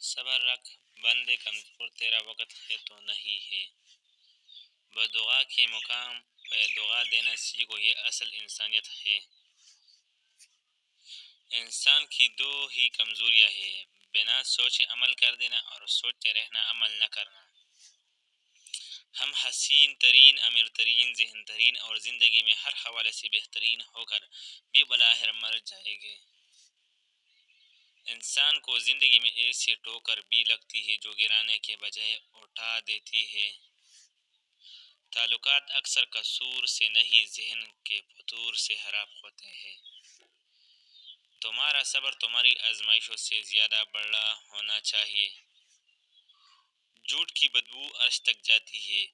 صبر رکھ بندے کمزور، تیرا وقت ہے تو نہیں ہے۔ بدعا کے مقام پہ دعا دینا سیکھو، یہ اصل انسانیت ہے۔ انسان کی دو ہی کمزوریاں ہیں، بنا سوچے عمل کر دینا اور سوچتے رہنا عمل نہ کرنا۔ ہم حسین ترین، امیر ترین، ذہین ترین اور زندگی میں ہر حوالے سے بہترین ہو کر بھی بالآخر مر جائیں گے۔ انسان کو زندگی میں ایسی ٹھوکر بھی لگتی ہے جو گرانے کے بجائے اٹھا دیتی ہے۔ تعلقات اکثر قصور سے نہیں، ذہن کے فطور سے خراب ہوتے ہیں۔ تمہارا صبر تمہاری آزمائشوں سے زیادہ بڑا ہونا چاہیے۔ جھوٹ کی بدبو عرش تک جاتی ہے۔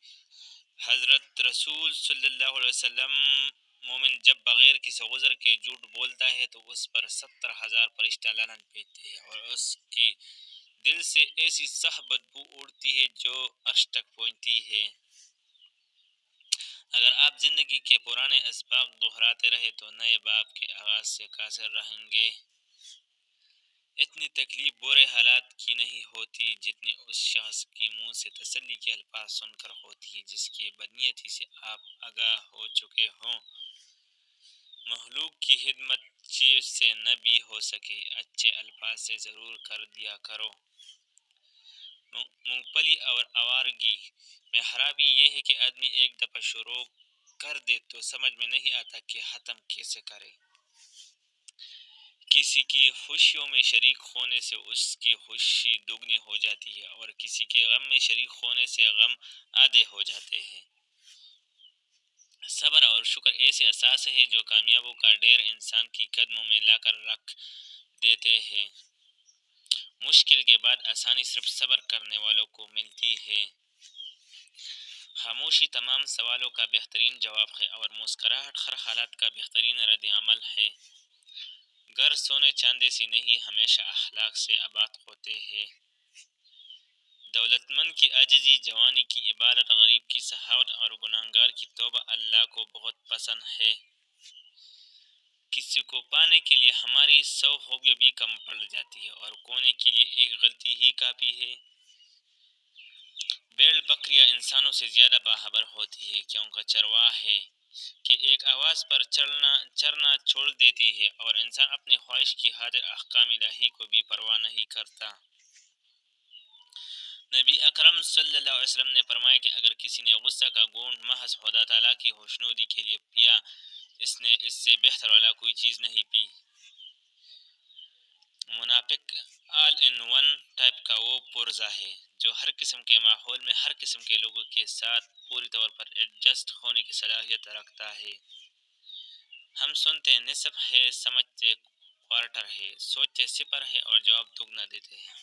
حضرت رسول صلی اللہ علیہ وسلم، مومن جب بغیر کسی عذر کے جھوٹ بولتا ہے تو اس پر 70,000 فرشتہ لعنت بھیجتے ہیں اور اس کی دل سے ایسی سخت بدبو اڑتی ہے جو عرش تک پہنچتی ہے۔ اگر آپ زندگی کے پرانے اسباق دہراتے رہے تو نئے باب کے آغاز سے قاصر رہیں گے۔ اتنی تکلیف برے حالات کی نہیں ہوتی جتنی اس شخص کی منہ سے تسلی کے الفاظ سن کر ہوتی ہے جس کی بدنیتی سے آپ آگاہ ہو چکے ہوں۔ مخلوق کی خدمت چیز سے نہ بھی ہو سکے، اچھے الفاظ سے ضرور کر دیا کرو۔ مونگ پھلی اور آوارگی میں خرابی یہ ہے کہ آدمی ایک دفعہ شروع کر دے تو سمجھ میں نہیں آتا کہ ختم کیسے کرے۔ کسی کی خوشیوں میں شریک ہونے سے اس کی خوشی دوگنی ہو جاتی ہے اور کسی کے غم میں شریک ہونے سے غم آدھے ہو جاتے ہیں۔ صبر اور شکر ایسے احساس ہے جو کامیابیوں کا ڈھیر انسان کی قدموں میں لا کر رکھ دیتے ہیں۔ مشکل کے بعد آسانی صرف صبر کرنے والوں کو ملتی ہے۔ خاموشی تمام سوالوں کا بہترین جواب ہے اور مسکراہٹ ہر حالت کا بہترین رد عمل ہے۔ گھر سونے چاندی سے نہیں، ہمیشہ اخلاق سے آباد ہوتے ہیں۔ دولت مند کی عاجزی، جوانی کی عبادت، غریب کی سخاوت اور گنہگار کی توبہ اللہ کو بہت پسند ہے۔ کسی کو پانے کے لیے ہماری 100 خوبیاں بھی کم پڑ جاتی ہے اور کھونے کے لیے ایک غلطی ہی کافی ہے۔ بیل بکریاں انسانوں سے زیادہ باخبر ہوتی ہے کیونکہ چرواہا ہے کہ ایک آواز پر چرنا چھوڑ دیتی ہے اور انسان اپنی خواہش کی خاطر احکام الہی کو بھی پرواہ نہیں کرتا۔ نبی اکرم صلی اللہ علیہ وسلم نے فرمایا کہ اگر کسی نے غصہ کا گھونٹ محض خدا تعالیٰ کی خوشنودی کے لیے پیا، اس نے اس سے بہتر والا کوئی چیز نہیں پی۔ منافق آل ان ون ٹائپ کا وہ پرزہ ہے جو ہر قسم کے ماحول میں ہر قسم کے لوگوں کے ساتھ پوری طور پر ایڈجسٹ ہونے کی صلاحیت رکھتا ہے۔ ہم سنتے نصف ہے، سمجھتے کوارٹر ہے، سوچتے صفر ہے اور جواب دگنا دیتے ہیں۔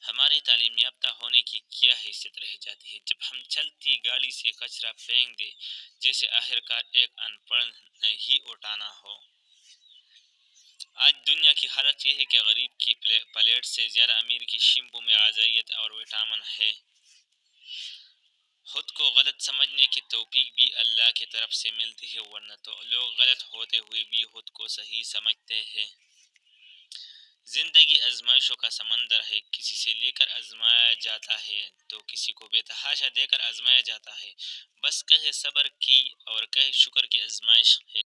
ہماری تعلیم یافتہ ہونے کی کیا حیثیت رہ جاتی ہے جب ہم چلتی گاڑی سے کچرا پھینک دیں جیسے آخرکار ایک ان پڑھ نے ہی اٹھانا ہو۔ آج دنیا کی حالت یہ ہے کہ غریب کی پلیٹ سے زیادہ امیر کی شیمپو میں غذائیت اور وٹامن ہے۔ خود کو غلط سمجھنے کی توفیق بھی اللہ کی طرف سے ملتی ہے، ورنہ تو لوگ غلط ہوتے ہوئے بھی خود کو صحیح سمجھتے ہیں۔ زندگی آزمائشوں کا سمندر ہے، کسی سے لے کر آزمایا جاتا ہے تو کسی کو بے تحاشا دے کر آزمایا جاتا ہے۔ بس کہے صبر کی اور کہے شکر کی آزمائش ہے۔